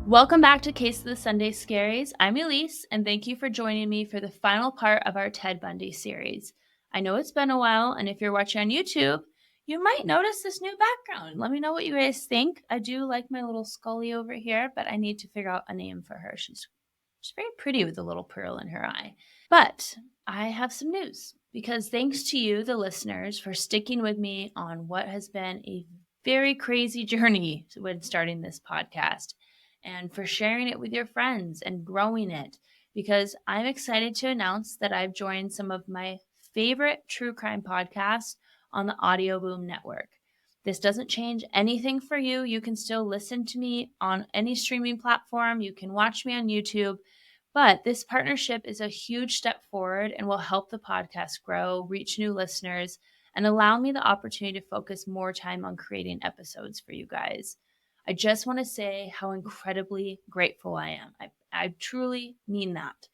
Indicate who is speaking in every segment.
Speaker 1: Welcome back to Case of the Sunday Scaries. I'm Elyse, and thank you for joining me for the final part of our Ted Bundy series. I know it's been a while, and if you're watching on YouTube, you might notice this new background. Let me know what you guys think. I do like my little Scully over here, but I need to figure out a name for her. She's very pretty with a little pearl in her eye. But I have some news, because thanks to you, the listeners, for sticking with me on what has been a very crazy journey when starting this podcast, and for sharing it with your friends and growing it, because I'm excited to announce that I've joined some of my favorite true crime podcasts on the Audio Boom Network. This doesn't change anything for you. You can still listen to me on any streaming platform. You can watch me on YouTube. But this partnership is a huge step forward and will help the podcast grow, reach new listeners, and allow me the opportunity to focus more time on creating episodes for you guys. I just want to say how incredibly grateful I am. I truly mean that.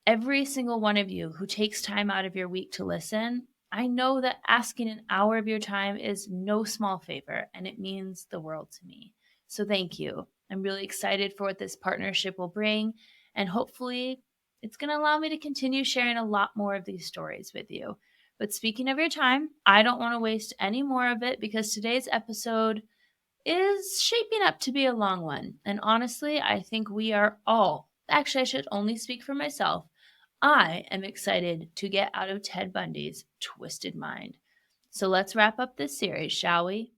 Speaker 1: Every single one of you who takes time out of your week to listen, I know that asking an hour of your time is no small favor, and it means the world to me. So thank you. I'm really excited for what this partnership will bring, and hopefully it's going to allow me to continue sharing a lot more of these stories with you. But speaking of your time, I don't want to waste any more of it, because today's episode is shaping up to be a long one. And honestly, I think we are all, actually, I should only speak for myself. I am excited to get out of Ted Bundy's twisted mind. So let's wrap up this series, shall we?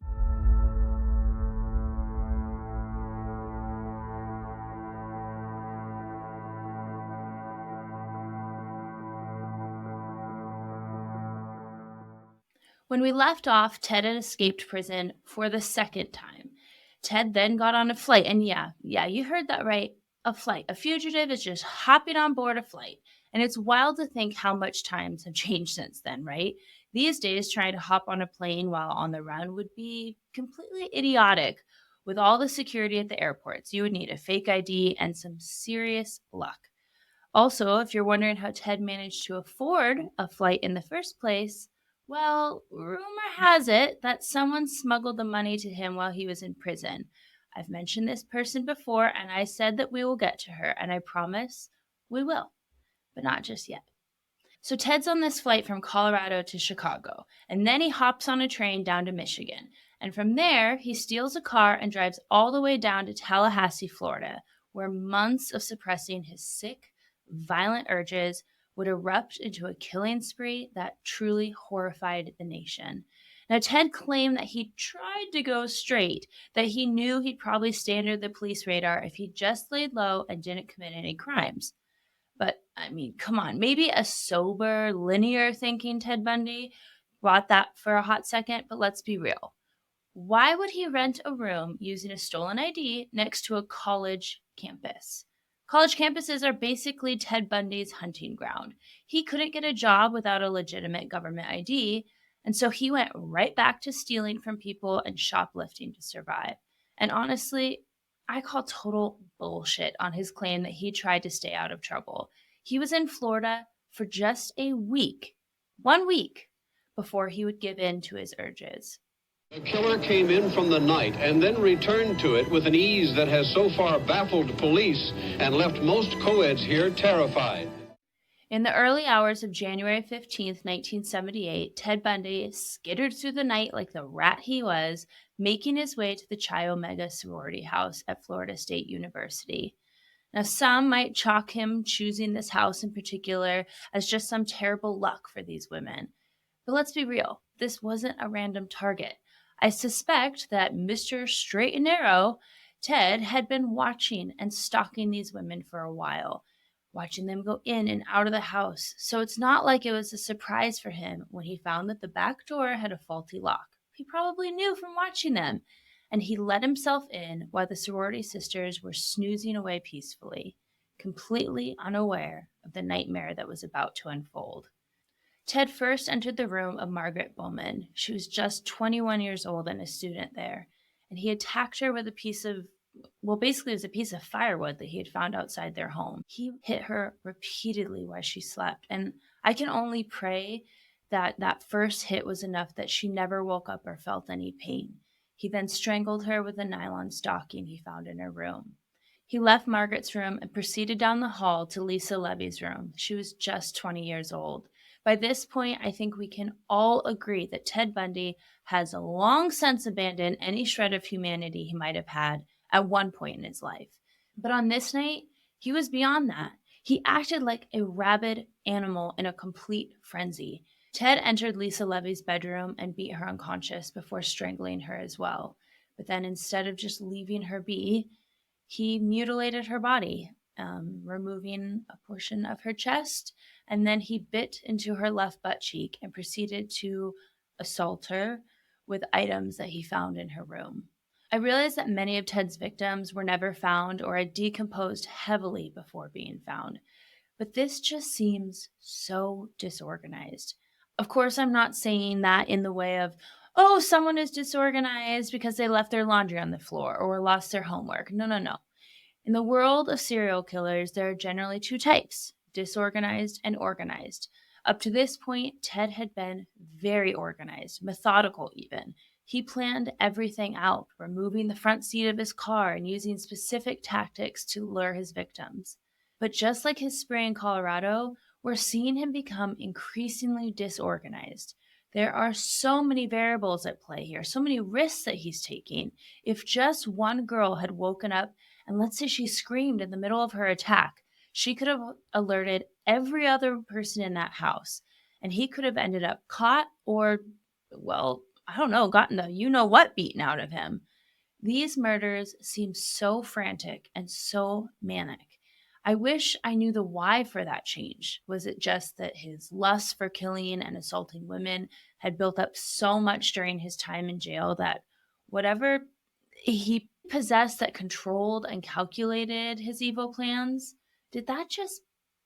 Speaker 1: When we left off, Ted had escaped prison for the second time. Ted then got on a flight, and yeah, you heard that right. A flight. A fugitive is just hopping on board a flight. And it's wild to think how much times have changed since then, right? These days, trying to hop on a plane while on the run would be completely idiotic. With all the security at the airports, you would need a fake ID and some serious luck. Also, if you're wondering how Ted managed to afford a flight in the first place, well, rumor has it that someone smuggled the money to him while he was in prison. I've mentioned this person before, and I said that we will get to her, and I promise we will, but not just yet. So Ted's on this flight from Colorado to Chicago, and then he hops on a train down to Michigan. And from there, he steals a car and drives all the way down to Tallahassee, Florida, where months of suppressing his sick, violent urges would erupt into a killing spree that truly horrified the nation. Now, Ted claimed that he tried to go straight, that he knew he'd probably stay under the police radar if he just laid low and didn't commit any crimes. But I mean, come on, maybe a sober, linear thinking Ted Bundy bought that for a hot second, but let's be real. Why would he rent a room using a stolen ID next to a college campus? College campuses are basically Ted Bundy's hunting ground. He couldn't get a job without a legitimate government ID, and so he went right back to stealing from people and shoplifting to survive. And honestly, I call total bullshit on his claim that he tried to stay out of trouble. He was in Florida for just a week, 1 week, before he would give in to his urges.
Speaker 2: The killer came in from the night and then returned to it with an ease that has so far baffled police and left most co-eds here terrified.
Speaker 1: In the early hours of January 15th, 1978, Ted Bundy skittered through the night like the rat he was, making his way to the Chi Omega sorority house at Florida State University. Now, some might chalk him choosing this house in particular as just some terrible luck for these women. But let's be real, this wasn't a random target. I suspect that Mr. Straight and Narrow, Ted, had been watching and stalking these women for a while, watching them go in and out of the house. So it's not like it was a surprise for him when he found that the back door had a faulty lock. He probably knew from watching them, and he let himself in while the sorority sisters were snoozing away peacefully, completely unaware of the nightmare that was about to unfold. Ted first entered the room of Margaret Bowman. She was just 21 years old and a student there, and he attacked her with a piece of, well, basically it was a piece of firewood that he had found outside their home. He hit her repeatedly while she slept, and I can only pray that that first hit was enough that she never woke up or felt any pain. He then strangled her with a nylon stocking he found in her room. He left Margaret's room and proceeded down the hall to Lisa Levy's room. She was just 20 years old. By this point, I think we can all agree that Ted Bundy has long since abandoned any shred of humanity he might have had at one point in his life. But on this night, he was beyond that. He acted like a rabid animal in a complete frenzy. Ted entered Lisa Levy's bedroom and beat her unconscious before strangling her as well. But then instead of just leaving her be, he mutilated her body, removing a portion of her chest, and then he bit into her left butt cheek and proceeded to assault her with items that he found in her room. I realized that many of Ted's victims were never found or had decomposed heavily before being found, but this just seems so disorganized. Of course, I'm not saying that in the way of, oh, someone is disorganized because they left their laundry on the floor or lost their homework. No, no, no. In the world of serial killers, there are generally two types, disorganized and organized. Up to this point, Ted had been very organized, methodical even. He planned everything out, removing the front seat of his car and using specific tactics to lure his victims. But just like his spree in Colorado, we're seeing him become increasingly disorganized. There are so many variables at play here, so many risks that he's taking. If just one girl had woken up and let's say she screamed in the middle of her attack, she could have alerted every other person in that house, and he could have ended up caught or, well, I don't know, gotten the you know what beaten out of him. These murders seem so frantic and so manic. I wish I knew the why for that change. Was it just that his lust for killing and assaulting women had built up so much during his time in jail that whatever he possessed that controlled and calculated his evil plans, did that just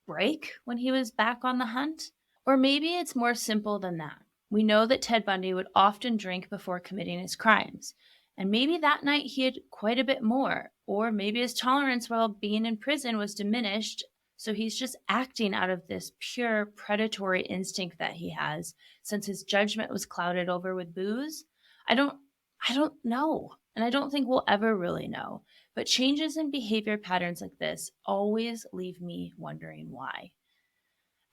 Speaker 1: break when he was back on the hunt? Or maybe it's more simple than that. We know that Ted Bundy would often drink before committing his crimes. And maybe that night he had quite a bit more. Or maybe his tolerance while being in prison was diminished. So he's just acting out of this pure predatory instinct that he has since his judgment was clouded over with booze. I don't know. And I don't think we'll ever really know. But changes in behavior patterns like this always leave me wondering why.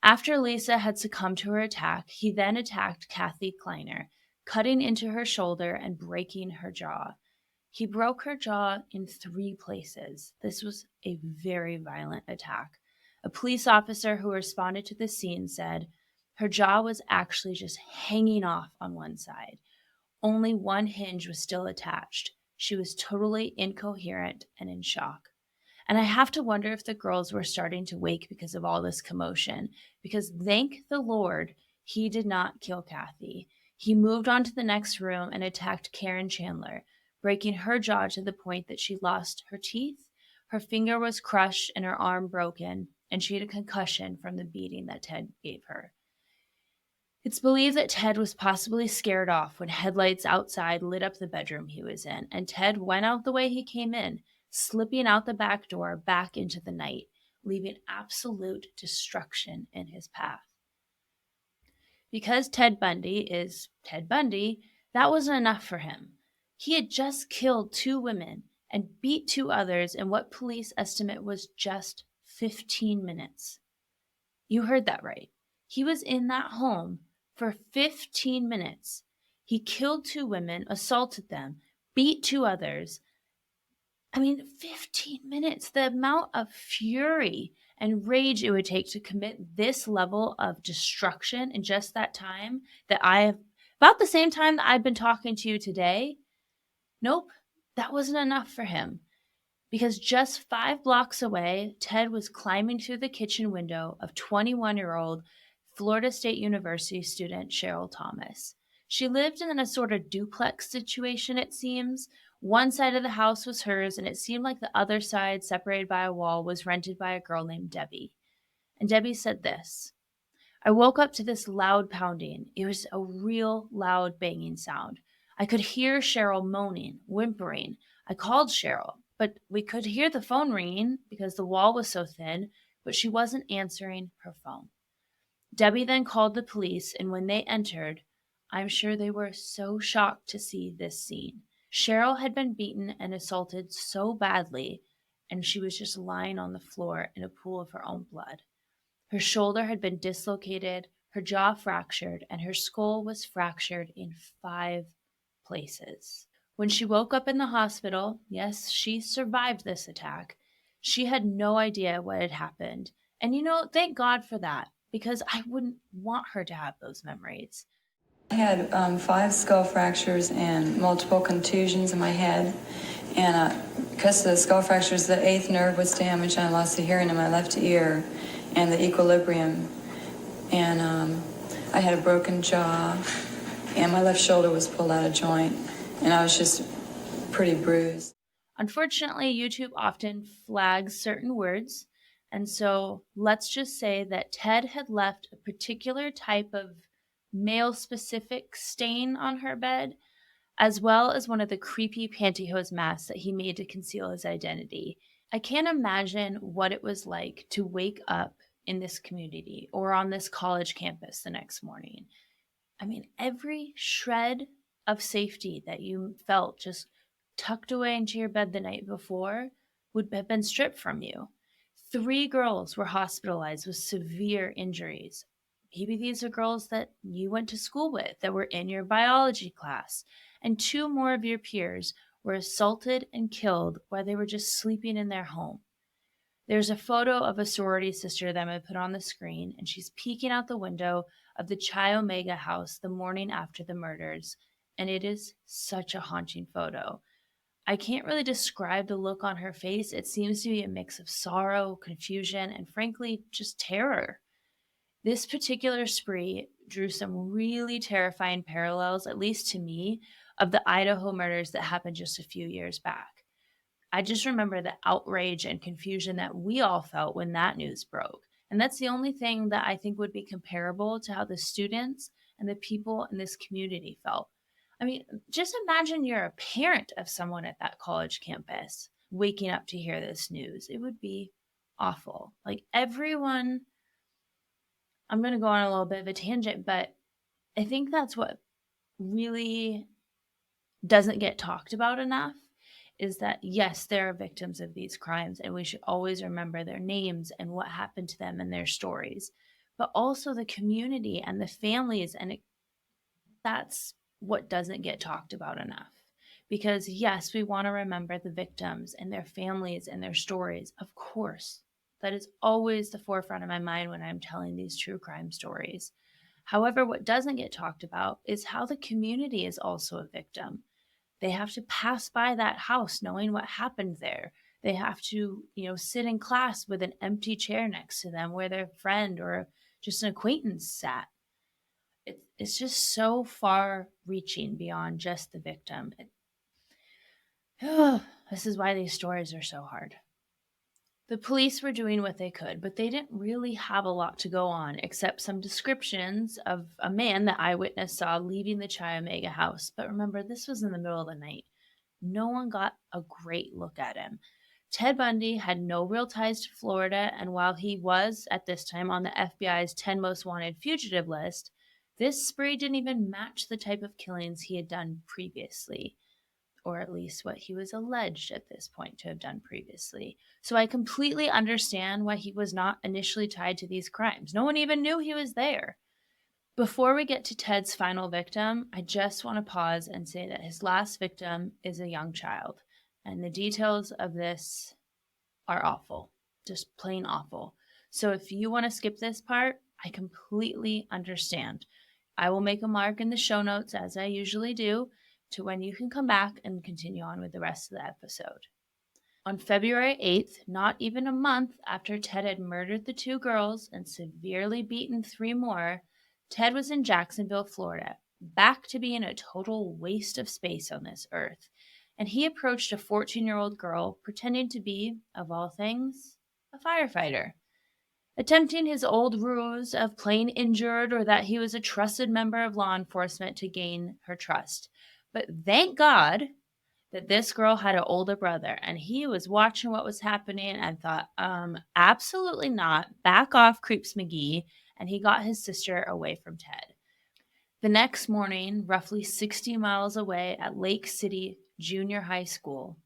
Speaker 1: After Lisa had succumbed to her attack, he then attacked Kathy Kleiner, cutting into her shoulder and breaking her jaw. He broke her jaw in 3 places. This was a very violent attack. A police officer who responded to the scene said her jaw was actually just hanging off on one side. Only one hinge was still attached. She was totally incoherent and in shock. And I have to wonder if the girls were starting to wake because of all this commotion, because thank the Lord, he did not kill Kathy. He moved on to the next room and attacked Karen Chandler, breaking her jaw to the point that she lost her teeth, her finger was crushed, and her arm broken, and she had a concussion from the beating that Ted gave her. It's believed that Ted was possibly scared off when headlights outside lit up the bedroom he was in, and Ted went out the way he came in, slipping out the back door back into the night, leaving absolute destruction in his path. Because Ted Bundy is Ted Bundy, that wasn't enough for him. He had just killed 2 women and beat 2 others in what police estimate was just 15 minutes. You heard that right. He was in that home for 15 minutes. He killed 2 women, assaulted them, beat 2 others. 15 minutes, the amount of fury and rage it would take to commit this level of destruction in just that time about the same time that I've been talking to you today. Nope, that wasn't enough for him. Because just 5 blocks away, Ted was climbing through the kitchen window of 21-year-old Florida State University student Cheryl Thomas. She lived in a sort of duplex situation, it seems. One side of the house was hers, and it seemed like the other side, separated by a wall, was rented by a girl named Debbie. And Debbie said this: I woke up to this loud pounding. It was a real loud banging sound. I could hear Cheryl moaning, whimpering. I called Cheryl, but we could hear the phone ringing because the wall was so thin, but she wasn't answering her phone. Debbie then called the police, and when they entered, I'm sure they were so shocked to see this scene. Cheryl had been beaten and assaulted so badly, and she was just lying on the floor in a pool of her own blood. Her shoulder had been dislocated, her jaw fractured, and her skull was fractured in 5 places. When she woke up in the hospital, yes, she survived this attack. She had no idea what had happened. And thank God for that, because I wouldn't want her to have those memories.
Speaker 3: I had 5 skull fractures and multiple contusions in my head. And because of the skull fractures, the 8th nerve was damaged, and I lost the hearing in my left ear and the equilibrium. And I had a broken jaw, and my left shoulder was pulled out of joint, and I was just pretty bruised.
Speaker 1: Unfortunately, YouTube often flags certain words, and so let's just say that Ted had left a particular type of male-specific stain on her bed, as well as one of the creepy pantyhose masks that he made to conceal his identity. I can't imagine what it was like to wake up in this community or on this college campus the next morning. I mean, every shred of safety that you felt just tucked away into your bed the night before would have been stripped from you. 3 girls were hospitalized with severe injuries. Maybe these are girls that you went to school with, that were in your biology class, and 2 more of your peers were assaulted and killed while they were just sleeping in their home. There's a photo of a sorority sister that I'm going to put on the screen, and she's peeking out the window of the Chi Omega house the morning after the murders, and it is such a haunting photo. I can't really describe the look on her face. It seems to be a mix of sorrow, confusion, and frankly, just terror. This particular spree drew some really terrifying parallels, at least to me, of the Idaho murders that happened just a few years back. I just remember the outrage and confusion that we all felt when that news broke. And that's the only thing that I think would be comparable to how the students and the people in this community felt. I mean, just imagine you're a parent of someone at that college campus waking up to hear this news. It would be awful. Like everyone, I'm going to go on a little bit of a tangent, but I think that's what really doesn't get talked about enough, is that yes, there are victims of these crimes, and we should always remember their names and what happened to them and their stories, but also the community and the families. And that's what doesn't get talked about enough. Because yes, we want to remember the victims and their families and their stories. Of course, that is always the forefront of my mind when I'm telling these true crime stories. However, what doesn't get talked about is how the community is also a victim. They have to pass by that house knowing what happened there. They have to, sit in class with an empty chair next to them where their friend or just an acquaintance sat. It's just so far reaching beyond just the victim. This is why these stories are so hard. The police were doing what they could, but they didn't really have a lot to go on except some descriptions of a man that eyewitness saw leaving the Chi Omega house. But remember, this was in the middle of the night. No one got a great look at him. Ted Bundy had no real ties to Florida, and while he was, at this time, on the FBI's 10 most wanted fugitive list, this spree didn't even match the type of killings he had done previously, or at least what he was alleged at this point to have done previously. So I completely understand why he was not initially tied to these crimes. No one even knew he was there. Before we get to Ted's final victim, I just want to pause and say that his last victim is a young child, and the details of this are awful, just plain awful. So if you want to skip this part, I completely understand. I will make a mark in the show notes, as I usually do, to when you can come back and continue on with the rest of the episode. On February 8th, not even a month after Ted had murdered the 2 girls and severely beaten 3 more, Ted was in Jacksonville, Florida, back to being a total waste of space on this earth, and he approached a 14-year-old girl pretending to be, of all things, a firefighter. Attempting his old ruse of playing injured or that he was a trusted member of law enforcement to gain her trust. But thank God that this girl had an older brother, and he was watching what was happening and thought, absolutely not. Back off, Creeps McGee. And he got his sister away from Ted. The next morning, roughly 60 miles away at Lake City Junior High School,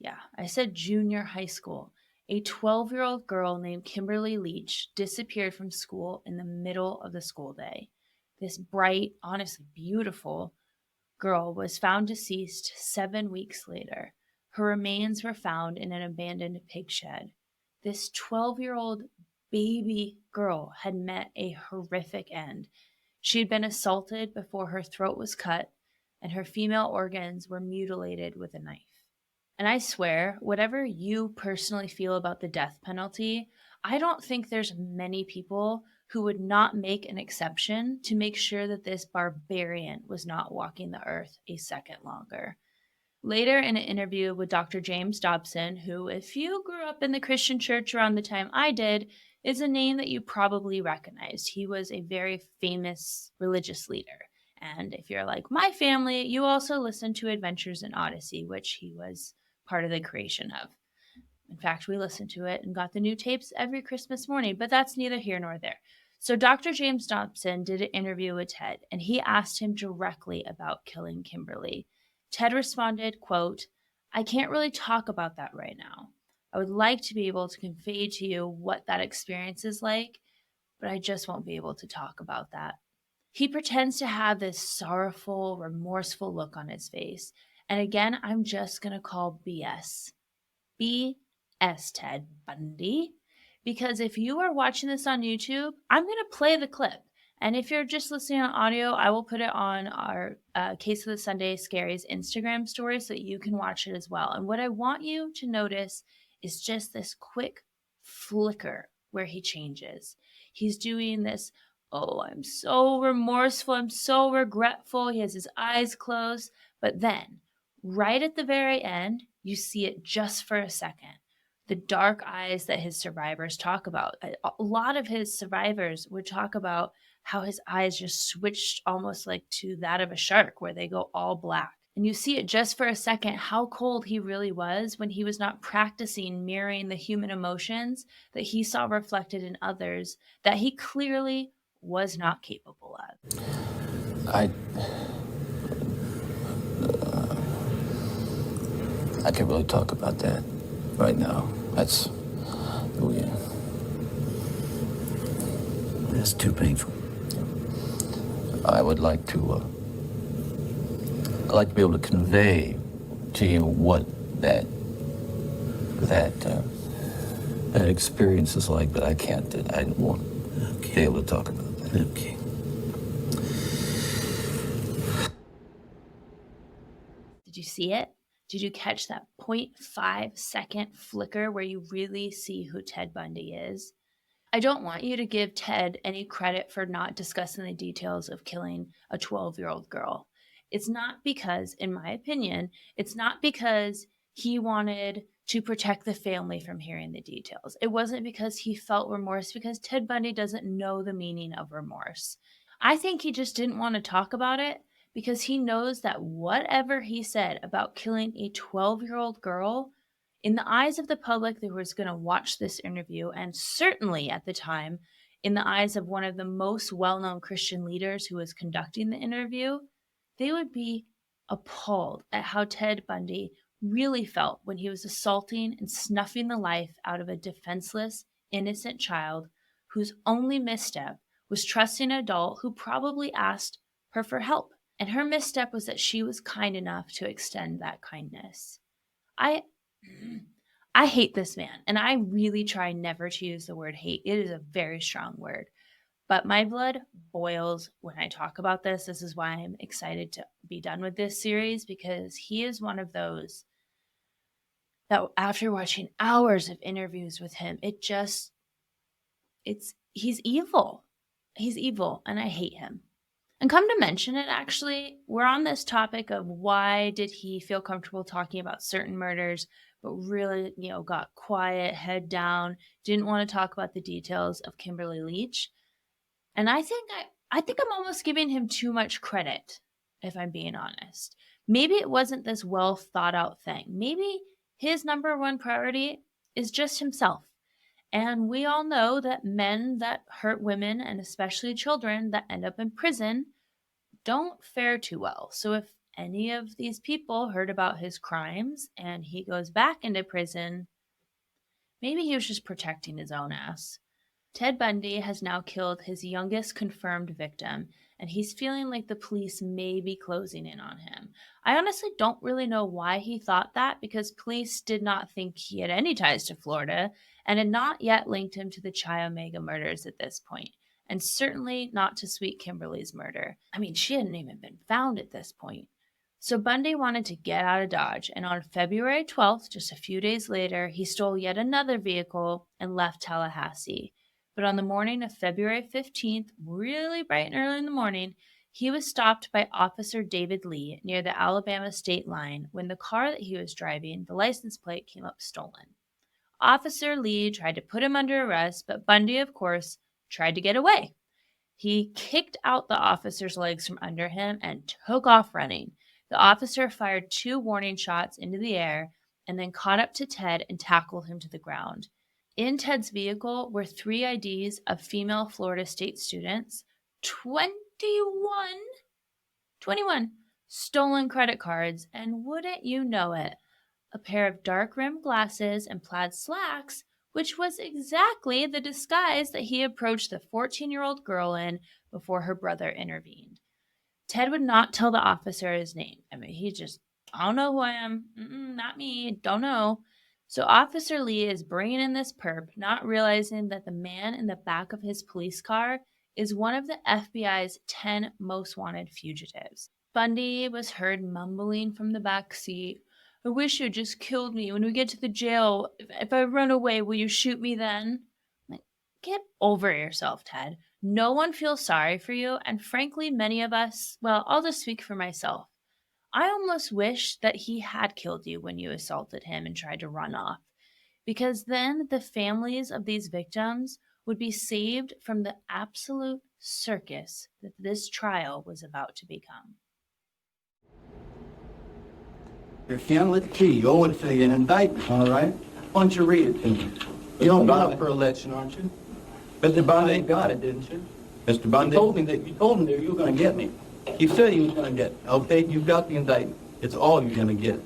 Speaker 1: Yeah, I said junior high school. A 12-year-old girl named Kimberly Leach disappeared from school in the middle of the school day. This bright, honestly beautiful girl was found deceased 7 weeks later. Her remains were found in an abandoned pig shed. This 12-year-old baby girl had met a horrific end. She had been assaulted before her throat was cut, and her female organs were mutilated with a knife. And I swear, whatever you personally feel about the death penalty, I don't think there's many people who would not make an exception to make sure that this barbarian was not walking the earth a second longer. Later, in an interview with Dr. James Dobson, who, if you grew up in the Christian church around the time I did, is a name that you probably recognized. He was a very famous religious leader. And if you're like my family, you also listened to Adventures in Odyssey, which he was part of the creation of. In fact, we listened to it and got the new tapes every Christmas morning, but that's neither here nor there. So Dr. James Dobson did an interview with Ted, and he asked him directly about killing Kimberly. Ted responded, quote, "I can't really talk about that right now. I would like to be able to convey to you what that experience is like, but I just won't be able to talk about that." He pretends to have this sorrowful, remorseful look on his face. And again, I'm just going to call BS. BS, Ted Bundy. Because if you are watching this on YouTube, I'm going to play the clip. And if you're just listening on audio, I will put it on our Case of the Sunday Scaries Instagram story so that you can watch it as well. And what I want you to notice is just this quick flicker where he changes. He's doing this, "Oh, I'm so remorseful. I'm so regretful." He has his eyes closed. But then, right at the very end, you see it just for a second. The dark eyes that his survivors talk about. A lot of his survivors would talk about how his eyes just switched almost like to that of a shark, where they go all black. And you see it just for a second how cold he really was when he was not practicing mirroring the human emotions that he saw reflected in others that he clearly was not capable of.
Speaker 4: I can't really talk about that right now. That's too painful. I would like to. I'd like to be able to convey to you what that experience is like, but I can't. I won't be able to talk about that.
Speaker 5: Okay.
Speaker 1: Did you see it? Did you catch that 0.5 second flicker where you really see who Ted Bundy is? I don't want you to give Ted any credit for not discussing the details of killing a 12-year-old girl. It's not because, in my opinion, it's not because he wanted to protect the family from hearing the details. It wasn't because he felt remorse, because Ted Bundy doesn't know the meaning of remorse. I think he just didn't want to talk about it because he knows that whatever he said about killing a 12-year-old girl, in the eyes of the public that was going to watch this interview, and certainly at the time, in the eyes of one of the most well-known Christian leaders who was conducting the interview, they would be appalled at how Ted Bundy really felt when he was assaulting and snuffing the life out of a defenseless, innocent child whose only misstep was trusting an adult who probably asked her for help. And her misstep was that she was kind enough to extend that kindness. I hate this man, and I really try never to use the word hate. It is a very strong word, but my blood boils when I talk about this. This is why I'm excited to be done with this series, because he is one of those that after watching hours of interviews with him, he's evil. He's evil, and I hate him. And come to mention it, actually, we're on this topic of why did he feel comfortable talking about certain murders, but really, got quiet, head down, didn't want to talk about the details of Kimberly Leach. And I think I'm almost giving him too much credit, if I'm being honest. Maybe it wasn't this well thought out thing. Maybe his number one priority is just himself. And we all know that men that hurt women, and especially children that end up in prison, don't fare too well. So if any of these people heard about his crimes and he goes back into prison, maybe he was just protecting his own ass. Ted Bundy has now killed his youngest confirmed victim, and he's feeling like the police may be closing in on him. I honestly don't really know why he thought that, because police did not think he had any ties to Florida and had not yet linked him to the Chi Omega murders at this point, and certainly not to Sweet Kimberly's murder. I mean, she hadn't even been found at this point. So Bundy wanted to get out of Dodge, and on February 12th, just a few days later, he stole yet another vehicle and left Tallahassee. But on the morning of February 15th, really bright and early in the morning, he was stopped by Officer David Lee near the Alabama state line when the car that he was driving, the license plate, came up stolen. Officer Lee tried to put him under arrest, but Bundy, of course, tried to get away. He kicked out the officer's legs from under him and took off running. The officer fired 2 warning shots into the air and then caught up to Ted and tackled him to the ground. In Ted's vehicle were 3 IDs of female Florida State students, 21 stolen credit cards, and wouldn't you know it, a pair of dark-rimmed glasses and plaid slacks, which was exactly the disguise that he approached the 14-year-old girl in before her brother intervened. Ted would not tell the officer his name. I mean, he just, I don't know who I am. Not me. Don't know. So Officer Lee is bringing in this perp, not realizing that the man in the back of his police car is one of the FBI's 10 most wanted fugitives. Bundy was heard mumbling from the back seat, "I wish you had just killed me. When we get to the jail, if I run away, will you shoot me then?" Like, get over yourself, Ted. No one feels sorry for you, and frankly, many of us, well, I'll just speak for myself. I almost wish that he had killed you when you assaulted him and tried to run off, because then the families of these victims would be saved from the absolute circus that this trial was about to become.
Speaker 5: Ken, let's see. Oh, it's an indictment, all right? Why don't you read it to me? You don't got it for election, aren't you? Mr. Bundy got it, didn't you? Mr. Bundy? You told him that you were going to get me. You said he was going to get me. Okay, you've got the indictment. It's all you're going to get.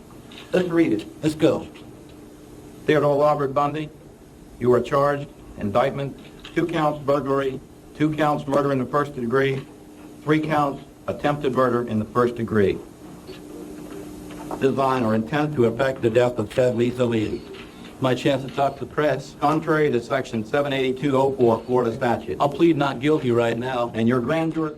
Speaker 5: Let's read it. Let's go. Theodore Robert Bundy, you are charged, indictment, 2 counts burglary, 2 counts murder in the first degree, 3 counts attempted murder in the first degree. Design or intent to effect the death of Ted Elyse. My chance to talk to the press, contrary to section 78204 Florida statute. I'll plead not guilty right now, and your grand jury...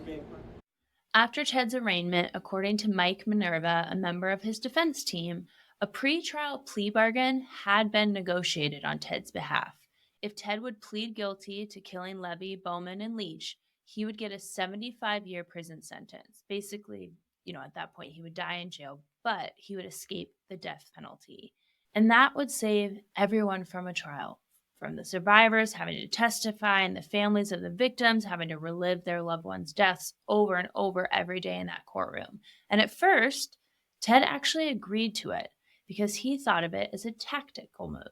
Speaker 1: After Ted's arraignment, according to Mike Minerva, a member of his defense team, a pre-trial plea bargain had been negotiated on Ted's behalf. If Ted would plead guilty to killing Levy, Bowman, and Leach, he would get a 75-year prison sentence. Basically, at that point, he would die in jail, but he would escape the death penalty. And that would save everyone from a trial, from the survivors having to testify and the families of the victims having to relive their loved ones' deaths over and over every day in that courtroom. And at first, Ted actually agreed to it because he thought of it as a tactical move.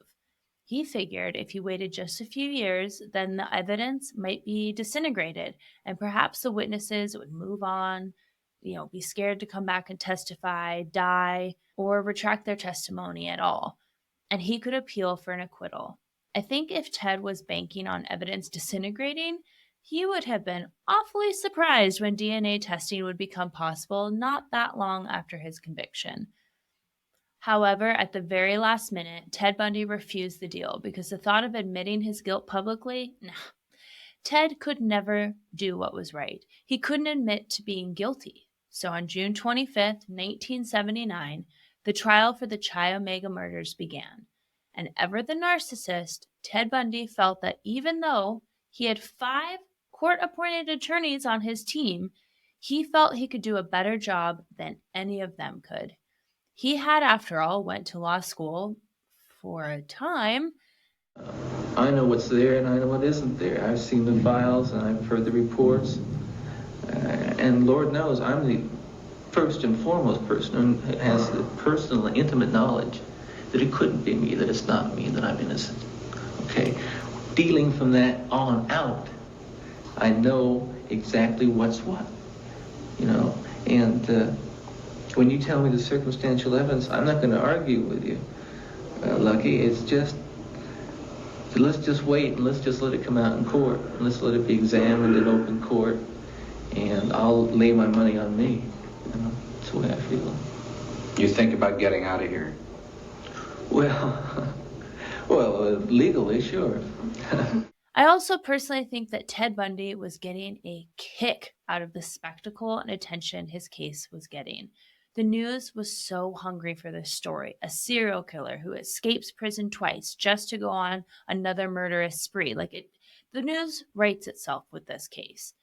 Speaker 1: He figured if he waited just a few years, then the evidence might be disintegrated and perhaps the witnesses would move on, be scared to come back and testify, die, or retract their testimony at all. And he could appeal for an acquittal. I think if Ted was banking on evidence disintegrating, he would have been awfully surprised when DNA testing would become possible not that long after his conviction. However, at the very last minute, Ted Bundy refused the deal because the thought of admitting his guilt publicly, Ted could do what was right. He couldn't admit to being guilty. So on June 25th, 1979, the trial for the Chi Omega murders began. And ever the narcissist, Ted Bundy felt that even though he had 5 court-appointed attorneys on his team, he felt he could do a better job than any of them could. He had, after all, went to law school for a time.
Speaker 6: I know what's there and I know what isn't there. I've seen the files and I've heard the reports. And Lord knows I'm the first and foremost person who has the personal and intimate knowledge that it couldn't be me, that it's not me, that I'm innocent. Okay? Dealing from that on out, I know exactly what's what, and When you tell me the circumstantial evidence, I'm not going to argue with you, Lucky. It's just, let's just wait and let's just let it come out in court. Let's let it be examined in open court, and I'll lay my money on me. You know, that's the way I feel.
Speaker 7: You think about getting out of here?
Speaker 6: Well, legally, sure.
Speaker 1: I also personally think that Ted Bundy was getting a kick out of the spectacle and attention his case was getting. The news was so hungry for this story. A serial killer who escapes prison twice just to go on another murderous spree. The news writes itself with this case.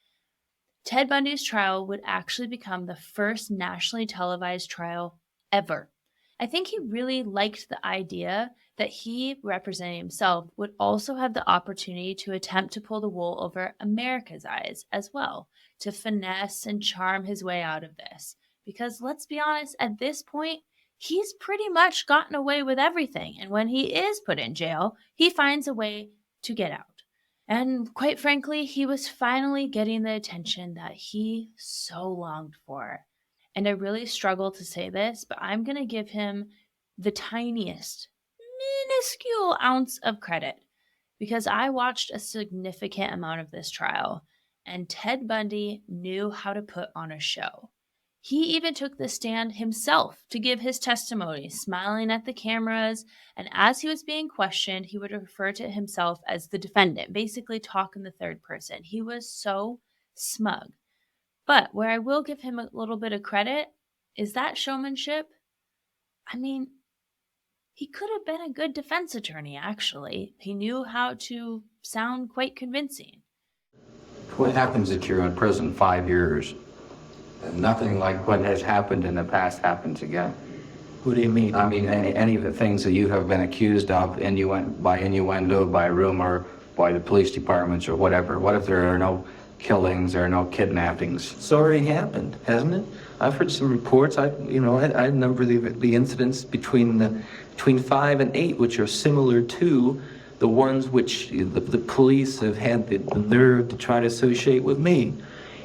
Speaker 1: Ted Bundy's trial would actually become the first nationally televised trial ever. I think he really liked the idea that he, representing himself, would also have the opportunity to attempt to pull the wool over America's eyes as well, to finesse and charm his way out of this. Because let's be honest, at this point, he's pretty much gotten away with everything. And when he is put in jail, he finds a way to get out. And quite frankly, he was finally getting the attention that he so longed for. And I really struggle to say this, but I'm going to give him the tiniest, minuscule ounce of credit because I watched a significant amount of this trial, and Ted Bundy knew how to put on a show. He even took the stand himself to give his testimony, smiling at the cameras, and as he was being questioned, he would refer to himself as the defendant, basically talk in the third person. He was so smug. But where I will give him a little bit of credit is that showmanship. I mean, he could have been a good defense attorney, actually. He knew how to sound quite convincing.
Speaker 4: What happens if you're in prison 5 years and nothing like what has happened in the past happens again?
Speaker 5: What do you mean?
Speaker 4: I mean, any of the things that you have been accused of by innuendo, by rumor, by the police departments or whatever. What if there are no killings, there are no kidnappings?
Speaker 5: It's already happened, hasn't it? I've heard some reports. I number the incidents between 5 and 8, which are similar to the ones which the police have had the nerve to try to associate with me.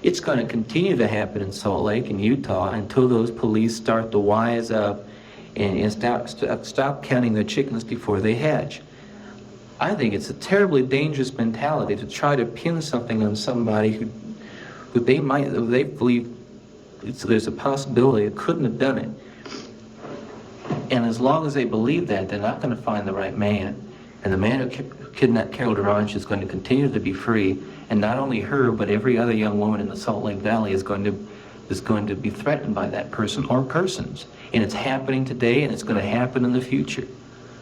Speaker 5: It's going to continue to happen in Salt Lake and Utah until those police start to wise up and stop counting their chickens before they hatch. I think it's a terribly dangerous mentality to try to pin something on somebody who they believe there's a possibility it couldn't have done it. And as long as they believe that, they're not going to find the right man. And the man who kidnapped Carol Durange is going to continue to be free. And not only her, but every other young woman in the Salt Lake Valley is going to be threatened by that person or persons. And it's happening today, and it's going to happen in the future.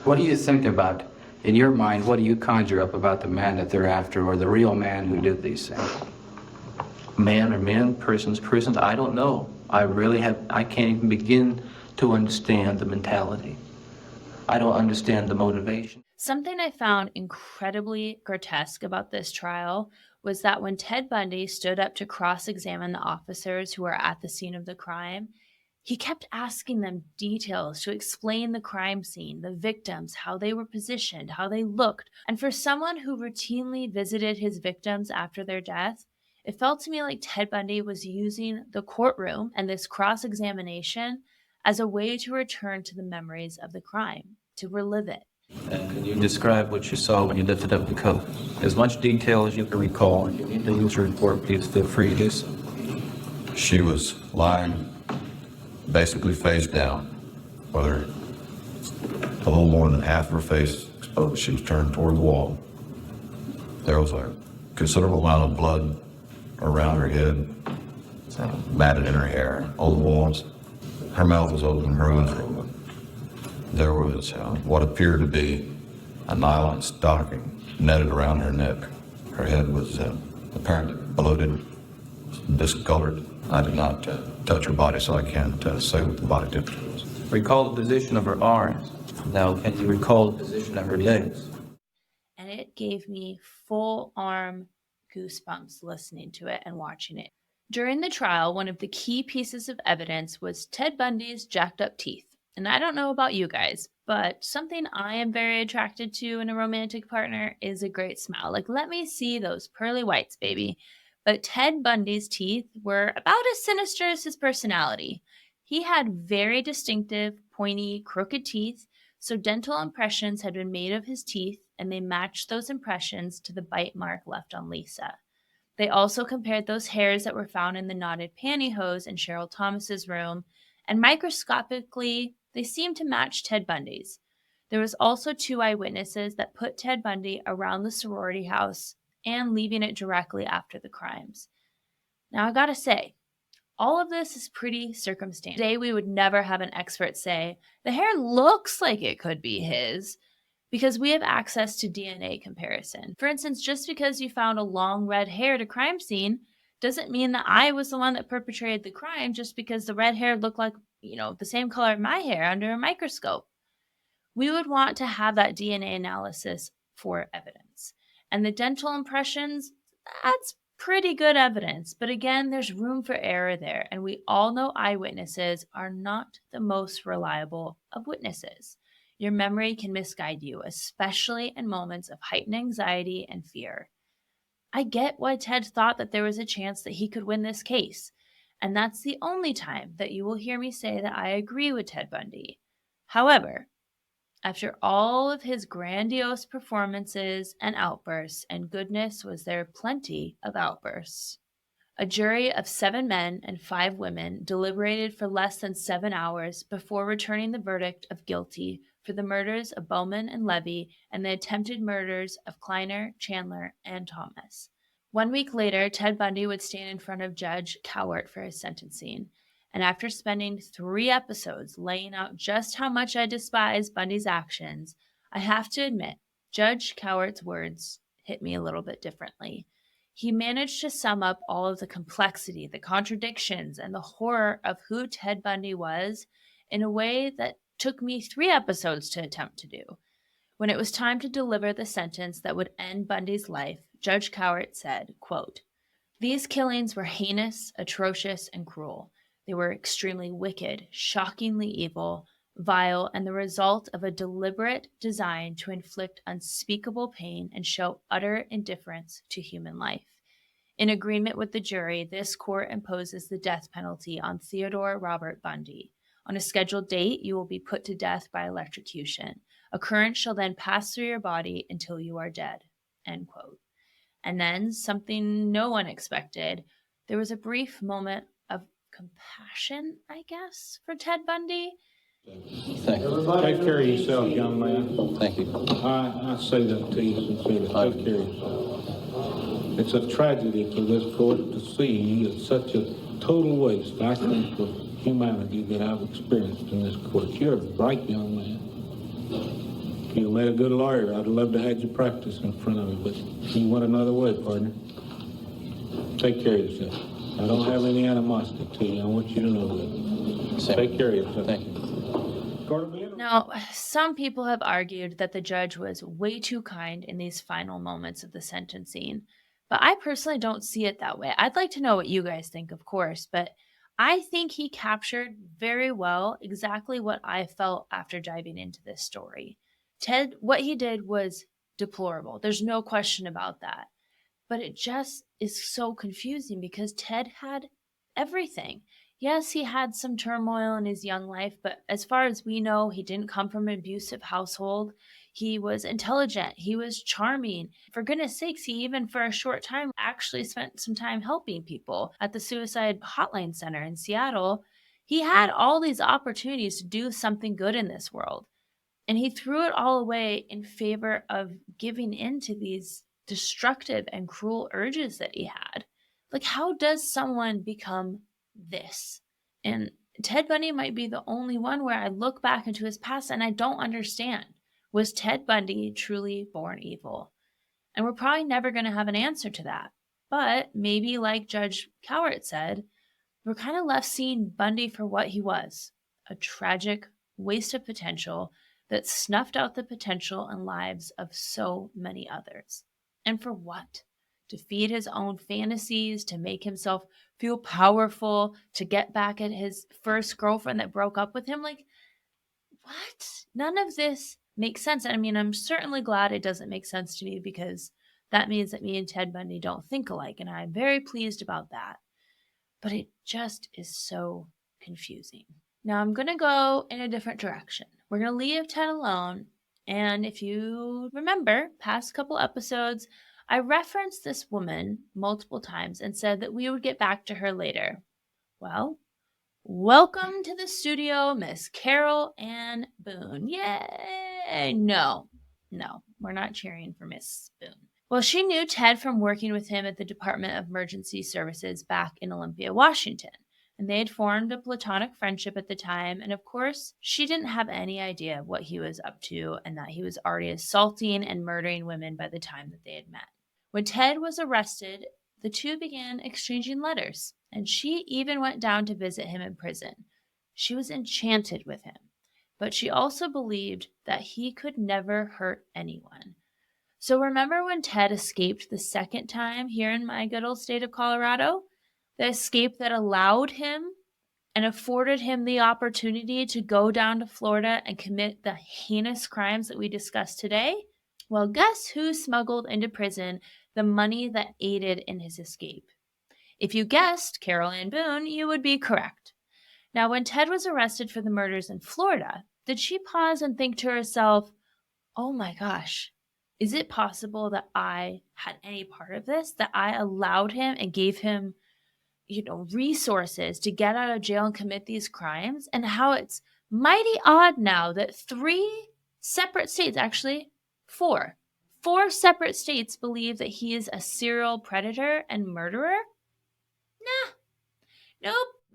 Speaker 7: What do you think about, in your mind, what do you conjure up about the man that they're after, or the real man who did these things?
Speaker 4: Man or men, persons, I don't know. I can't even begin to understand the mentality. I don't understand the motivation.
Speaker 1: Something I found incredibly grotesque about this trial was that when Ted Bundy stood up to cross-examine the officers who were at the scene of the crime, he kept asking them details to explain the crime scene, the victims, how they were positioned, how they looked. And for someone who routinely visited his victims after their death, it felt to me like Ted Bundy was using the courtroom and this cross-examination as a way to return to the memories of the crime, to relive it.
Speaker 4: And can you describe what you saw when you lifted up the coat? As much detail as you can recall. If you need to use your report, please feel free to do so.
Speaker 8: She was lying basically face down, whether a little more than half her face exposed. She was turned toward the wall. There was a considerable amount of blood around her head, matted in her hair, on the walls. Her mouth was open, her eyes were open. There was what appeared to be a nylon stocking netted around her neck. Her head was apparently bloated, discolored. I did not touch her body, so I can't say what the body temperature was.
Speaker 4: Recall the position of her arms. Now, can you recall the position of her legs?
Speaker 1: And it gave me full arm goosebumps listening to it and watching it. During the trial, one of the key pieces of evidence was Ted Bundy's jacked up teeth. And I don't know about you guys, but something I am very attracted to in a romantic partner is a great smile. Like, let me see those pearly whites, baby. But Ted Bundy's teeth were about as sinister as his personality. He had very distinctive, pointy, crooked teeth, so dental impressions had been made of his teeth, and they matched those impressions to the bite mark left on Lisa. They also compared those hairs that were found in the knotted pantyhose in Cheryl Thomas's room, and microscopically, they seemed to match Ted Bundy's. There was also 2 eyewitnesses that put Ted Bundy around the sorority house and leaving it directly after the crimes. Now, I gotta say, all of this is pretty circumstantial. Today, we would never have an expert say, the hair looks like it could be his, because we have access to DNA comparison. For instance, just because you found a long red hair at a crime scene doesn't mean that I was the one that perpetrated the crime just because the red hair looked like, the same color as my hair under a microscope. We would want to have that DNA analysis for evidence. And the dental impressions, that's pretty good evidence. But again, there's room for error there. And we all know eyewitnesses are not the most reliable of witnesses. Your memory can misguide you, especially in moments of heightened anxiety and fear. I get why Ted thought that there was a chance that he could win this case. And that's the only time that you will hear me say that I agree with Ted Bundy. However, after all of his grandiose performances and outbursts, and goodness was there plenty of outbursts, a jury of 7 men and 5 women deliberated for less than 7 hours before returning the verdict of guilty for the murders of Bowman and Levy and the attempted murders of Kleiner, Chandler, and Thomas. 1 week later, Ted Bundy would stand in front of Judge Cowart for his sentencing. And after spending 3 episodes laying out just how much I despise Bundy's actions, I have to admit, Judge Cowart's words hit me a little bit differently. He managed to sum up all of the complexity, the contradictions, and the horror of who Ted Bundy was in a way that took me 3 episodes to attempt to do. When it was time to deliver the sentence that would end Bundy's life, Judge Cowart said, quote, "These killings were heinous, atrocious, and cruel. They were extremely wicked, shockingly evil, vile, and the result of a deliberate design to inflict unspeakable pain and show utter indifference to human life. In agreement with the jury, this court imposes the death penalty on Theodore Robert Bundy. On a scheduled date, you will be put to death by electrocution. A current shall then pass through your body until you are dead." End quote. And then, something no one expected, there was a brief moment of compassion, I guess, for Ted Bundy.
Speaker 9: Thank you. Take care of yourself, young man.
Speaker 7: Thank you.
Speaker 9: I say that to you sincerely. Take care of yourself. It's a tragedy for this court to see it's such a total waste, I think, of humanity that I've experienced in this court. You're a bright young man. If you made a good lawyer, I'd love to have you practice in front of me, but you went another way, partner. Take care of yourself. I don't have any animosity to you. I want you to know that. Take care of yourself.
Speaker 7: Thank you.
Speaker 1: Now, some people have argued that the judge was way too kind in these final moments of the sentencing, but I personally don't see it that way. I'd like to know what you guys think, of course, but I think he captured very well exactly what I felt after diving into this story. Ted, what he did was deplorable. There's no question about that. But it just is so confusing because Ted had everything. Yes, he had some turmoil in his young life, but as far as we know, he didn't come from an abusive household. He was intelligent. He was charming. For goodness sakes, he even for a short time actually spent some time helping people at the suicide hotline center in Seattle. He had all these opportunities to do something good in this world. And he threw it all away in favor of giving in to these destructive and cruel urges that he had. Like, how does someone become this? And Ted Bundy might be the only one where I look back into his past and I don't understand. Was Ted Bundy truly born evil? And we're probably never going to have an answer to that. But maybe, like Judge Cowart said, we're kind of left seeing Bundy for what he was, a tragic waste of potential that snuffed out the potential and lives of so many others. And for what? To feed his own fantasies, to make himself feel powerful, to get back at his first girlfriend that broke up with him? Like, what? None of this makes sense. I mean, I'm certainly glad it doesn't make sense to me because that means that me and Ted Bundy don't think alike, and I'm very pleased about that. But it just is so confusing. Now I'm going to go in a different direction. We're going to leave Ted alone. And if you remember, past couple episodes, I referenced this woman multiple times and said that we would get back to her later. Well, welcome to the studio, Miss Carol Ann Boone. Yay! No, we're not cheering for Miss Boone. Well, she knew Ted from working with him at the Department of Emergency Services back in Olympia, Washington. And they had formed a platonic friendship at the time. And of course, she didn't have any idea what he was up to and that he was already assaulting and murdering women by the time that they had met. When Ted was arrested, the two began exchanging letters, and she even went down to visit him in prison. She was enchanted with him, but she also believed that he could never hurt anyone. So remember when Ted escaped the second time here in my good old state of Colorado? The escape that allowed him and afforded him the opportunity to go down to Florida and commit the heinous crimes that we discussed today? Well, guess who smuggled into prison the money that aided in his escape? If you guessed Carol Ann Boone, you would be correct. Now, when Ted was arrested for the murders in Florida, did she pause and think to herself, oh my gosh, is it possible that I had any part of this? That I allowed him and gave him resources to get out of jail and commit these crimes? And how it's mighty odd now that 3 separate states, actually 4 separate states believe that he is a serial predator and murderer?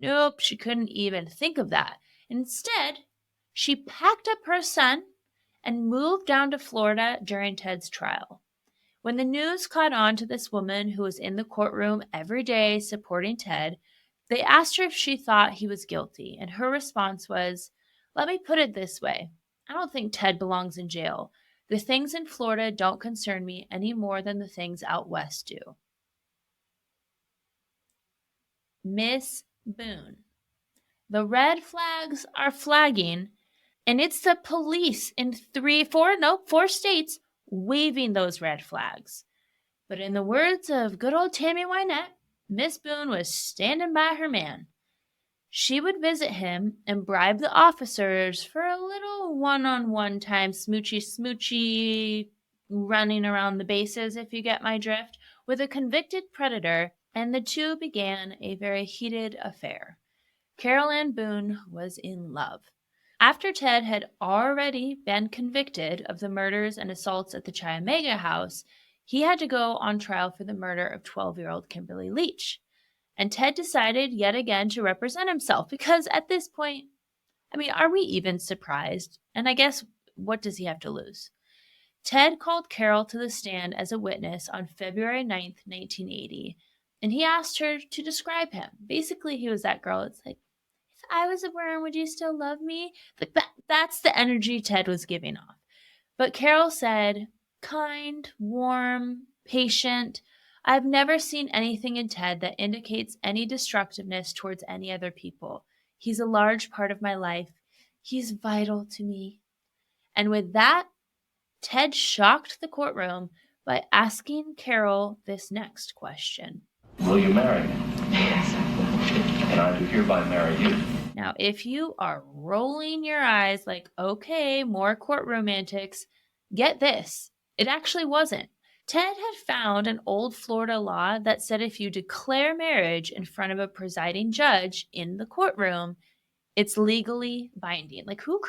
Speaker 1: Nope, she couldn't even think of that. Instead, she packed up her son and moved down to Florida during Ted's trial. When the news caught on to this woman who was in the courtroom every day supporting Ted, they asked her if she thought he was guilty, and her response was, let me put it this way. I don't think Ted belongs in jail. The things in Florida don't concern me any more than the things out west do. Miss Boone. The red flags are flagging, and it's the police in 4 states waving those red flags. But in the words of good old Tammy Wynette, Miss Boone was standing by her man. She would visit him and bribe the officers for a little one-on-one time smoochy running around the bases, if you get my drift, with a convicted predator, and the two began a very heated affair. Carol Ann Boone was in love. After Ted had already been convicted of the murders and assaults at the Chiamega house, he had to go on trial for the murder of 12-year-old Kimberly Leach. And Ted decided yet again to represent himself because at this point, are we even surprised? And I guess, what does he have to lose? Ted called Carol to the stand as a witness on February 9th, 1980, and he asked her to describe him. Basically, he was that girl. It's like, if I was a worm, would you still love me? Like that's the energy Ted was giving off. But Carol said, kind, warm, patient. I've never seen anything in Ted that indicates any destructiveness towards any other people. He's a large part of my life. He's vital to me. And with that, Ted shocked the courtroom by asking Carol this next question.
Speaker 4: Will you marry me? Yes. And I do hereby marry you.
Speaker 1: Now, if you are rolling your eyes like, okay, more courtroom antics, get this. It actually wasn't. Ted had found an old Florida law that said if you declare marriage in front of a presiding judge in the courtroom, it's legally binding. Like, who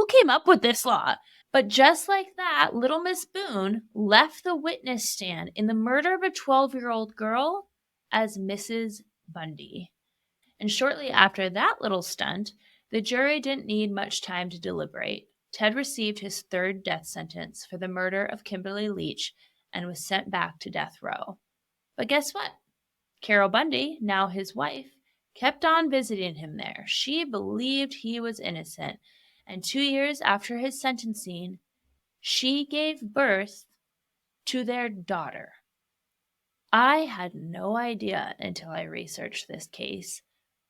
Speaker 1: came up with this law? But just like that, little Miss Boone left the witness stand in the murder of a 12-year-old girl as Mrs. Bundy. And shortly after that little stunt, the jury didn't need much time to deliberate. Ted received his 3rd death sentence for the murder of Kimberly Leach and was sent back to death row. But guess what? Carol Bundy, now his wife, kept on visiting him there. She believed he was innocent, and 2 years after his sentencing, she gave birth to their daughter. I had no idea until I researched this case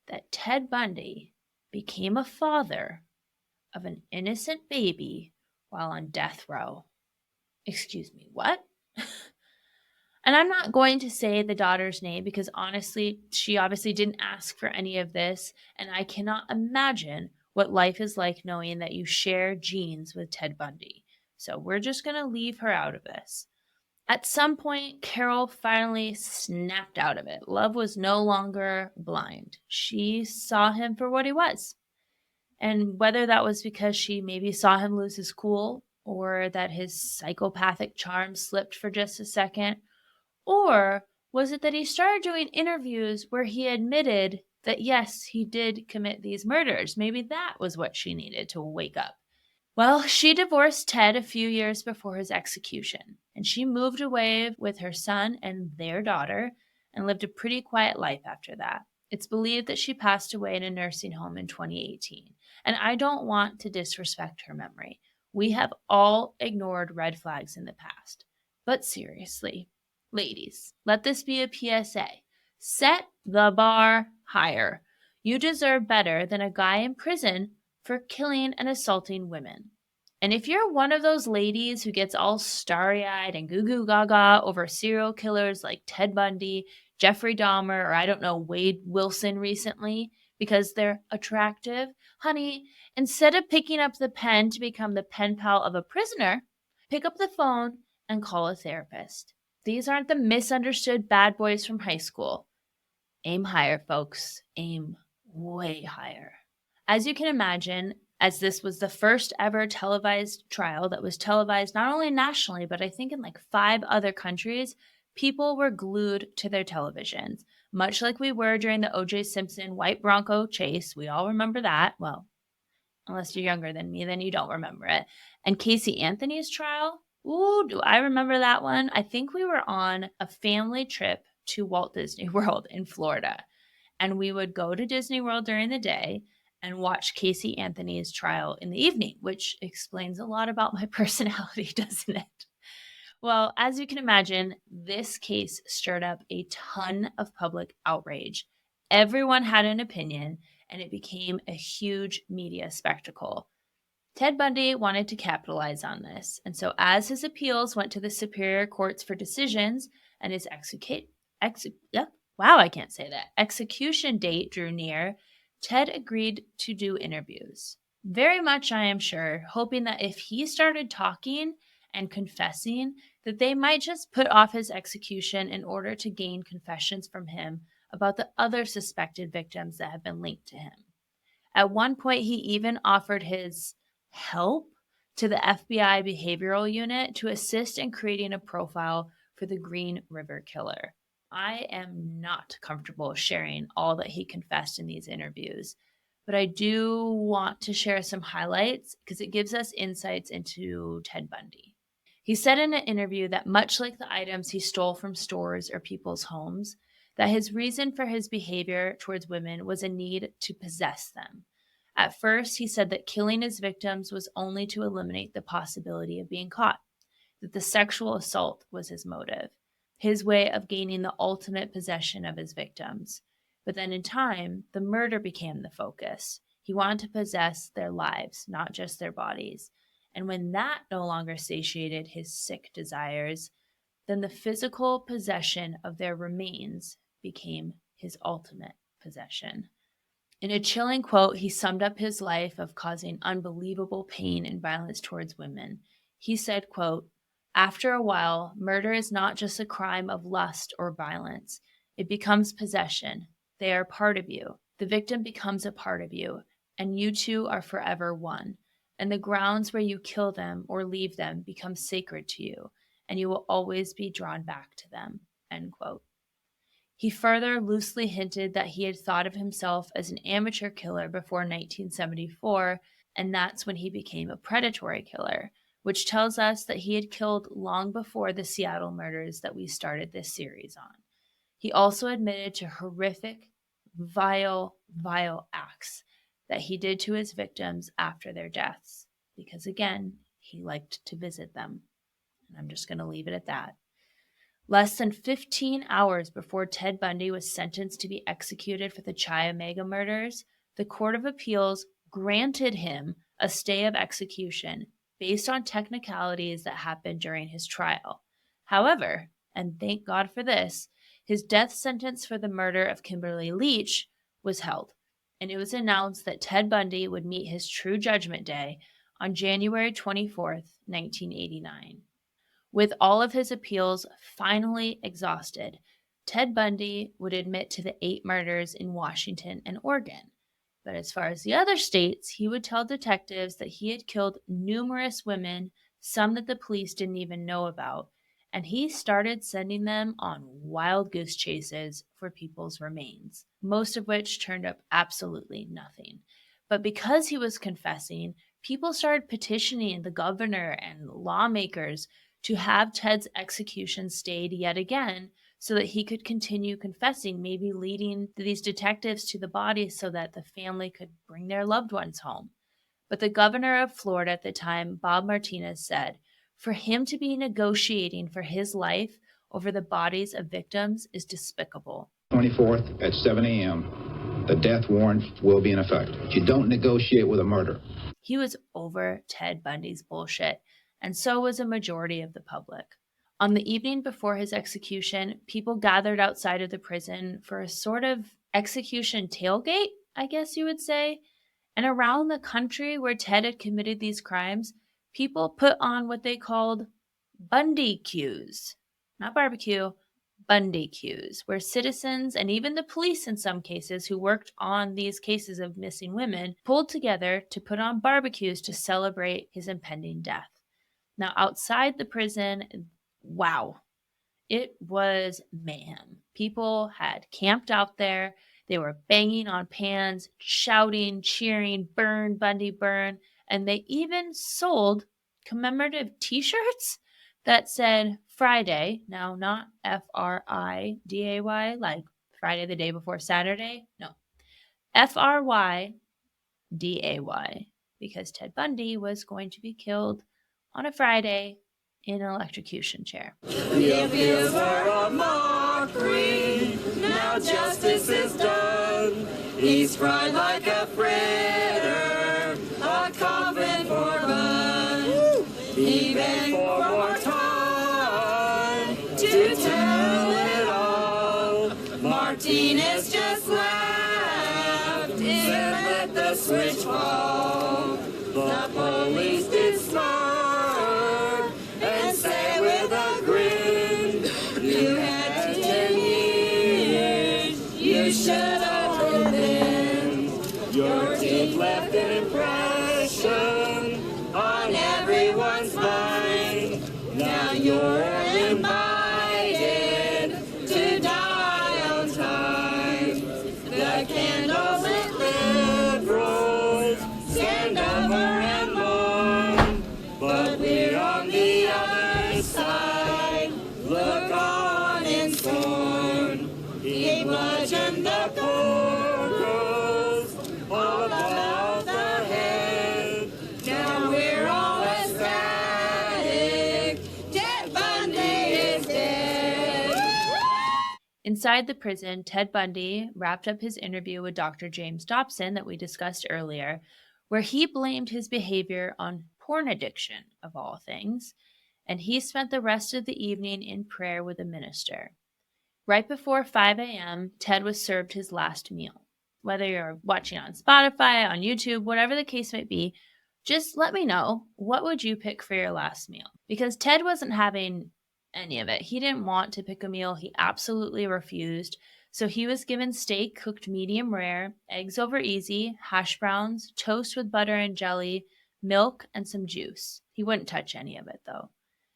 Speaker 1: that Ted Bundy became a father of an innocent baby while on death row. Excuse me, what? And I'm not going to say the daughter's name because honestly, she obviously didn't ask for any of this, and I cannot imagine what life is like knowing that you share genes with Ted Bundy. So we're just going to leave her out of this. At some point, Carol finally snapped out of it. Love was no longer blind. She saw him for what he was. And whether that was because she maybe saw him lose his cool, or that his psychopathic charm slipped for just a second, or was it that he started doing interviews where he admitted that yes, he did commit these murders? Maybe that was what she needed to wake up. Well, she divorced Ted a few years before his execution, and she moved away with her son and their daughter and lived a pretty quiet life after that. It's believed that she passed away in a nursing home in 2018, and I don't want to disrespect her memory. We have all ignored red flags in the past. But seriously, ladies, let this be a PSA. Set the bar higher. You deserve better than a guy in prison for killing and assaulting women. And if you're one of those ladies who gets all starry-eyed and goo-goo gaga over serial killers like Ted Bundy, Jeffrey Dahmer, or I don't know, Wade Wilson recently, because they're attractive, honey, instead of picking up the pen to become the pen pal of a prisoner, pick up the phone and call a therapist. These aren't the misunderstood bad boys from high school. Aim higher, folks. Aim way higher. As you can imagine, as this was the first ever televised trial that was televised not only nationally, but I think in like 5 other countries, people were glued to their televisions, much like we were during the O.J. Simpson white Bronco chase. We all remember that. Well, unless you're younger than me, then you don't remember it. And Casey Anthony's trial, ooh, do I remember that one? I think we were on a family trip to Walt Disney World in Florida, and we would go to Disney World during the day and watch Casey Anthony's trial in the evening, which explains a lot about my personality, doesn't it? Well, as you can imagine, this case stirred up a ton of public outrage. Everyone had an opinion, and it became a huge media spectacle. Ted Bundy wanted to capitalize on this, and so as his appeals went to the superior courts for decisions and his execution date drew near, Ted agreed to do interviews. Very much, I am sure, hoping that if he started talking and confessing, that they might just put off his execution in order to gain confessions from him about the other suspected victims that have been linked to him. At one point, he even offered his help to the FBI behavioral unit to assist in creating a profile for the Green River Killer. I am not comfortable sharing all that he confessed in these interviews, but I do want to share some highlights because it gives us insights into Ted Bundy. He said in an interview that much like the items he stole from stores or people's homes, that his reason for his behavior towards women was a need to possess them. At first, he said that killing his victims was only to eliminate the possibility of being caught, that the sexual assault was his motive, his way of gaining the ultimate possession of his victims. But then in time, the murder became the focus. He wanted to possess their lives, not just their bodies. And when that no longer satiated his sick desires, then the physical possession of their remains became his ultimate possession. In a chilling quote, he summed up his life of causing unbelievable pain and violence towards women. He said, quote, "After a while, murder is not just a crime of lust or violence. It becomes possession. They are part of you. The victim becomes a part of you, and you two are forever one. And the grounds where you kill them or leave them become sacred to you, and you will always be drawn back to them." End quote. He further loosely hinted that he had thought of himself as an amateur killer before 1974, and that's when he became a predatory killer, which tells us that he had killed long before the Seattle murders that we started this series on. He also admitted to horrific, vile acts that he did to his victims after their deaths, because again, he liked to visit them. And I'm just going to leave it at that. Less than 15 hours before Ted Bundy was sentenced to be executed for the Chi Omega murders, the Court of Appeals granted him a stay of execution based on technicalities that happened during his trial. However, and thank God for this, his death sentence for the murder of Kimberly Leach was held. and it was announced that Ted Bundy would meet his true judgment day on January 24th, 1989. With all of his appeals finally exhausted, Ted Bundy would admit to the 8 murders in Washington and Oregon. But as far as the other states, he would tell detectives that he had killed numerous women, some that the police didn't even know about, and he started sending them on wild goose chases for people's remains, most of which turned up absolutely nothing. But because he was confessing, people started petitioning the governor and lawmakers to have Ted's execution stayed yet again so that he could continue confessing, maybe leading these detectives to the body so that the family could bring their loved ones home. But the governor of Florida at the time, Bob Martinez, said, for him to be negotiating for his life over the bodies of victims is despicable.
Speaker 10: 24th at 7 a.m., the death warrant will be in effect. You don't negotiate with a murder.
Speaker 1: He was over Ted Bundy's bullshit, and so was a majority of the public. On the evening before his execution, people gathered outside of the prison for a sort of execution tailgate, I guess you would say. And around the country where Ted had committed these crimes, people put on what they called Bundy queues. Not barbecue, Bundy queues, where citizens and even the police in some cases who worked on these cases of missing women pulled together to put on barbecues to celebrate his impending death. Now, outside the prison, wow, it was mayhem. People had camped out there. They were banging on pans, shouting, cheering, burn, Bundy, burn. And they even sold commemorative t-shirts that said Friday, now not Friday, like Friday the day before Saturday. No, Fryday, because Ted Bundy was going to be killed on a Friday in an electrocution chair.
Speaker 11: The appeals were a mockery, now justice is done. He's fried like a fritter, a coffin for fun. He begged for more time to tell it all. Martinez just laughed and let the switch fall. The police did smart and say with a grin, you had 10 years, you should have been in. Your teeth left an impression on everyone's mind. Now you're invited to die on time. The candlelit liberals stand over and mourn, but we're on the other side. Look on in scorn. He bludgeoned the poor girls all about the head. Now we're all ecstatic. Ted Bundy is dead.
Speaker 1: Inside the prison, Ted Bundy wrapped up his interview with Dr. James Dobson that we discussed earlier, where he blamed his behavior on porn addiction, of all things, and he spent the rest of the evening in prayer with a minister. Right before 5 a.m., Ted was served his last meal. Whether you're watching on Spotify, on YouTube, whatever the case might be, just let me know, what would you pick for your last meal? Because Ted wasn't having any of it. He didn't want to pick a meal. He absolutely refused. So he was given steak cooked medium rare, eggs over easy, hash browns, toast with butter and jelly, milk, and some juice. He wouldn't touch any of it, though.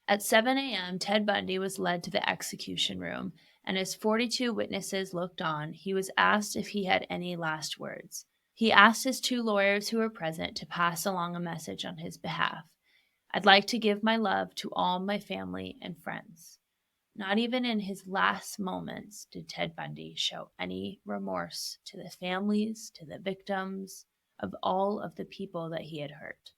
Speaker 1: At 7 a.m., Ted Bundy was led to the execution room, and as 42 witnesses looked on, he was asked if he had any last words. He asked his 2 lawyers who were present to pass along a message on his behalf. I'd like to give my love to all my family and friends. Not even in his last moments did Ted Bundy show any remorse to the families, to the victims, of all of the people that he had hurt.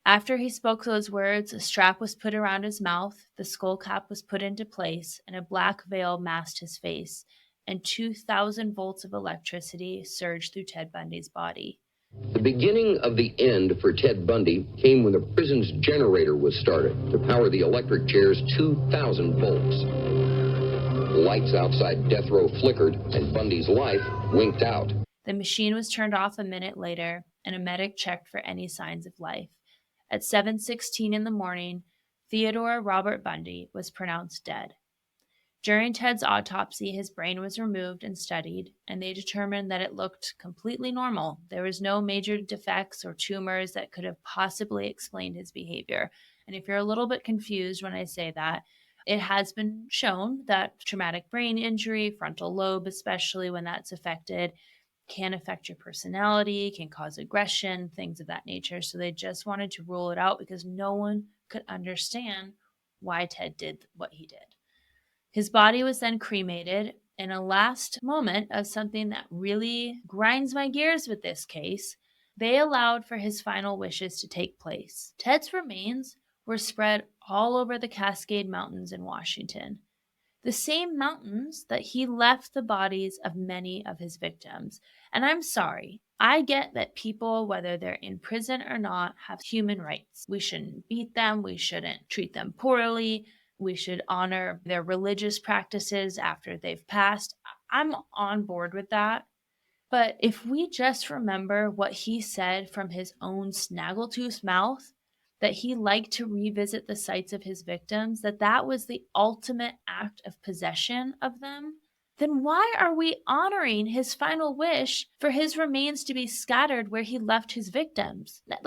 Speaker 1: After he spoke those words, a strap was put around his mouth, the skull cap was put into place, and a black veil masked his face, and 2,000 volts of electricity surged through Ted Bundy's body.
Speaker 12: The beginning of the end for Ted Bundy came when the prison's generator was started to power the electric chair's 2,000 volts. Lights outside death row flickered, and Bundy's life winked out.
Speaker 1: The machine was turned off a minute later, and a medic checked for any signs of life. At 7:16 in the morning, Theodore Robert Bundy was pronounced dead. During Ted's autopsy, his brain was removed and studied, and they determined that it looked completely normal. There was no major defects or tumors that could have possibly explained his behavior. And if you're a little bit confused when I say that, it has been shown that traumatic brain injury, frontal lobe especially when that's affected, can affect your personality, can cause aggression, things of that nature. So they just wanted to rule it out because no one could understand why Ted did what he did. His body was then cremated. In a last moment of something that really grinds my gears with this case, they allowed for his final wishes to take place. Ted's remains were spread all over the Cascade Mountains in Washington, the same mountains that he left the bodies of many of his victims. And I'm sorry, I get that people, whether they're in prison or not, have human rights. We shouldn't beat them, we shouldn't treat them poorly, we should honor their religious practices after they've passed. I'm on board with that. But if we just remember what he said from his own snaggletooth mouth, that he liked to revisit the sites of his victims, that was the ultimate act of possession of them, then why are we honoring his final wish for his remains to be scattered where he left his victims? Nah.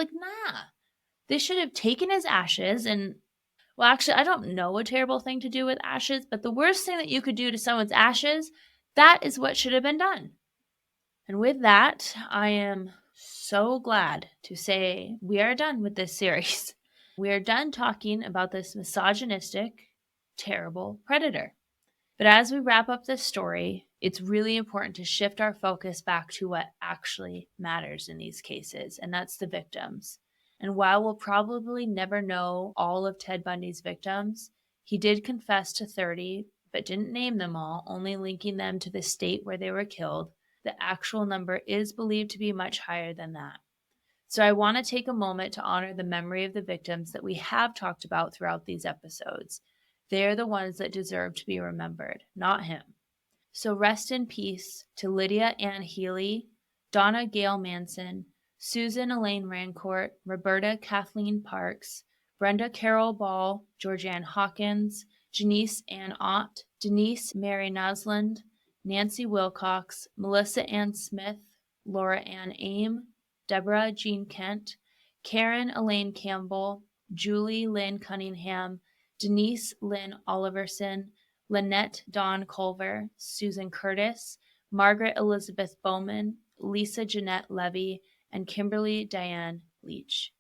Speaker 1: They should have taken his ashes and, well, actually, I don't know a terrible thing to do with ashes, but the worst thing that you could do to someone's ashes, that is what should have been done. And with that, I am so glad to say we are done with this series. We are done talking about this misogynistic, terrible predator. But as we wrap up this story, it's really important to shift our focus back to what actually matters in these cases, and that's the victims. And while we'll probably never know all of Ted Bundy's victims, he did confess to 30, but didn't name them all, only linking them to the state where they were killed. The actual number is believed to be much higher than that. So I want to take a moment to honor the memory of the victims that we have talked about throughout these episodes. They're the ones that deserve to be remembered, not him. So rest in peace to Lydia Ann Healy, Donna Gail Manson, Susan Elaine Rancourt, Roberta Kathleen Parks, Brenda Carol Ball, Georgianne Hawkins, Janice Ann Ott, Denise Mary Nasland, Nancy Wilcox, Melissa Ann Smith, Laura Ann Aim, Deborah Jean Kent, Karen Elaine Campbell, Julie Lynn Cunningham, Denise Lynn Oliverson, Lynette Dawn Culver, Susan Curtis, Margaret Elizabeth Bowman, Lisa Jeanette Levy, and Kimberly Diane Leach.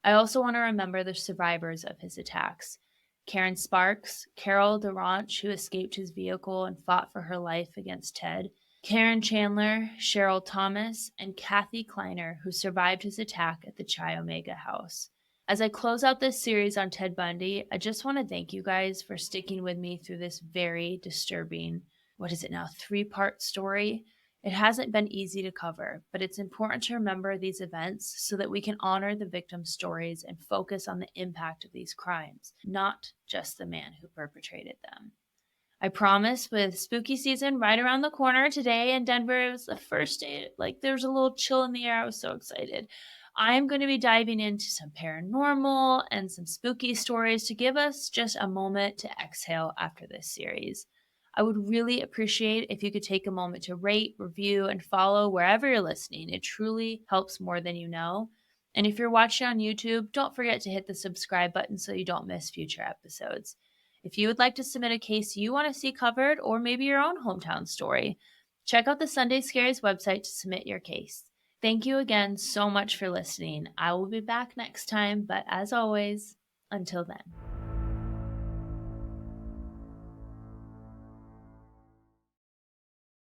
Speaker 1: I also want to remember the survivors of his attacks. Karen Sparks, Carol DeRanch, who escaped his vehicle and fought for her life against Ted, Karen Chandler, Cheryl Thomas, and Kathy Kleiner, who survived his attack at the Chi Omega house. As I close out this series on Ted Bundy, I just want to thank you guys for sticking with me through this very disturbing, 3-part story. It hasn't been easy to cover, but it's important to remember these events so that we can honor the victims' stories and focus on the impact of these crimes, not just the man who perpetrated them. I promise, with spooky season right around the corner today in Denver, it was the first day, there's a little chill in the air. I was so excited. I'm going to be diving into some paranormal and some spooky stories to give us just a moment to exhale after this series. I would really appreciate if you could take a moment to rate, review, and follow wherever you're listening. It truly helps more than you know. And if you're watching on YouTube, don't forget to hit the subscribe button so you don't miss future episodes. If you would like to submit a case you want to see covered, or maybe your own hometown story, check out the Sunday Scaries website to submit your case. Thank you again so much for listening. I will be back next time, but as always, until then.